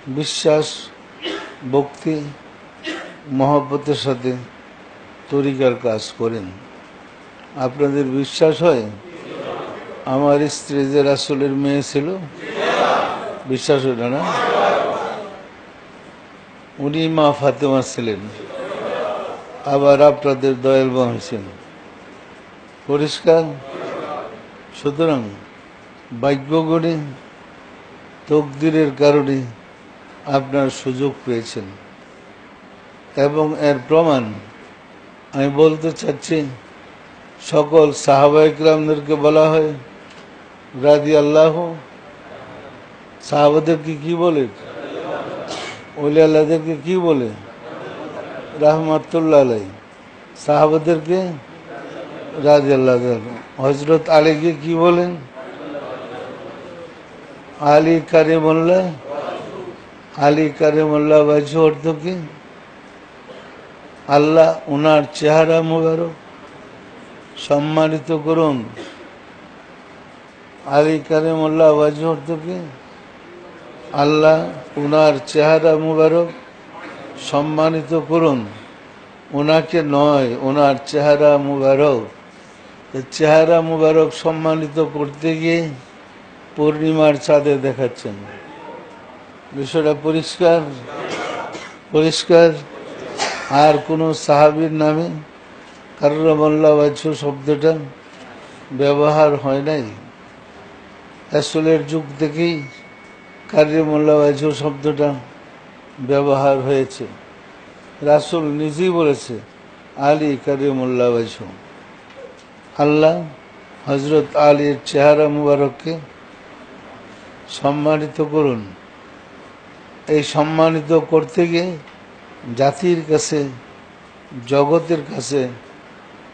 বিশ্বাস, ভক্তি, মহব্বতের সাথে তরিকার কাজ করেন। আপনাদের বিশ্বাস হয় আমার স্ত্রী যে রাসূলের মেয়ে ছিল? বিশ্বাস হয় না? উনি মা ফাতেমা ছিলেন, আবার আপনাদের দয়াল মা হয়েছেন। পরিষ্কার? সুতরাং ভাগ্য গণে তকদিরের কারণে আপনার সুযোগ পেয়েছেন, এবং এর প্রমাণ আমি বলতে চাচ্ছি, সকল সাহাবায়ে কেরামদেরকে বলা হয় রাদিয়াল্লাহু। সাহাবাদেরকে কি বলে? ওলি আল্লাহদেরকে কি বলে? রাহমাতুল্লাহ আলাইহি। সাহাবাদেরকে রাদিয়াল্লাহু। হযরত আলীকে কি বলেন? আলী কারিমুল্লাহ। আলী কারিমুল্লাহ ওয়াজহু অর্থ কি? আল্লাহ উনার চেহারা মুবারক সম্মানিত করুন। আলী কারিমুল্লাহ ওয়াজহু অর্থ কি? আল্লাহ উনার চেহারা মুবারক সম্মানিত করুন। ওনাকে নয়, ওনার চেহারা মুবারক। চেহারা মুবারক সম্মানিত করতে গিয়ে পূর্ণিমার চাঁদে দেখাচ্ছেন। বিষয়টা পরিষ্কার? পরিষ্কার? আর কোনো সাহাবীর নামে কাররামাল্লাহু ওয়াজহু শব্দটা ব্যবহার হয় নাই। রাসূলের যুগ থেকেই কাররামাল্লাহু ওয়াজহু শব্দটা ব্যবহার হয়েছে। রাসূল নিজেই বলেছে আলী কাররামাল্লাহু ওয়াজহু। আল্লাহ হযরত আলীর চেহারা মুবারককে সম্মানিত করুন। এই সম্মানিত করতে গিয়ে জাতির কাছে, জগতের কাছে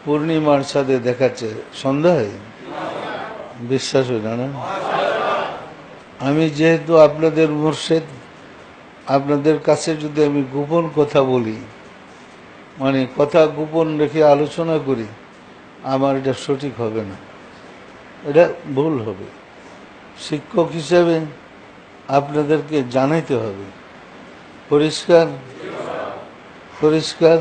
পূর্ণিমার সাথে দেখাচ্ছে। সন্দেহ? বিশ্বাস হয় না? আমি যেহেতু আপনাদের মুর্শিদ, আপনাদের কাছে যদি আমি গোপন কথা বলি, মানে কথা গোপন রেখে আলোচনা করি, আমার এটা সঠিক হবে না, এটা ভুল হবে। শিক্ষক হিসেবে আপনাদেরকে জানাইতে হবে। পরিষ্কার? পরিষ্কার?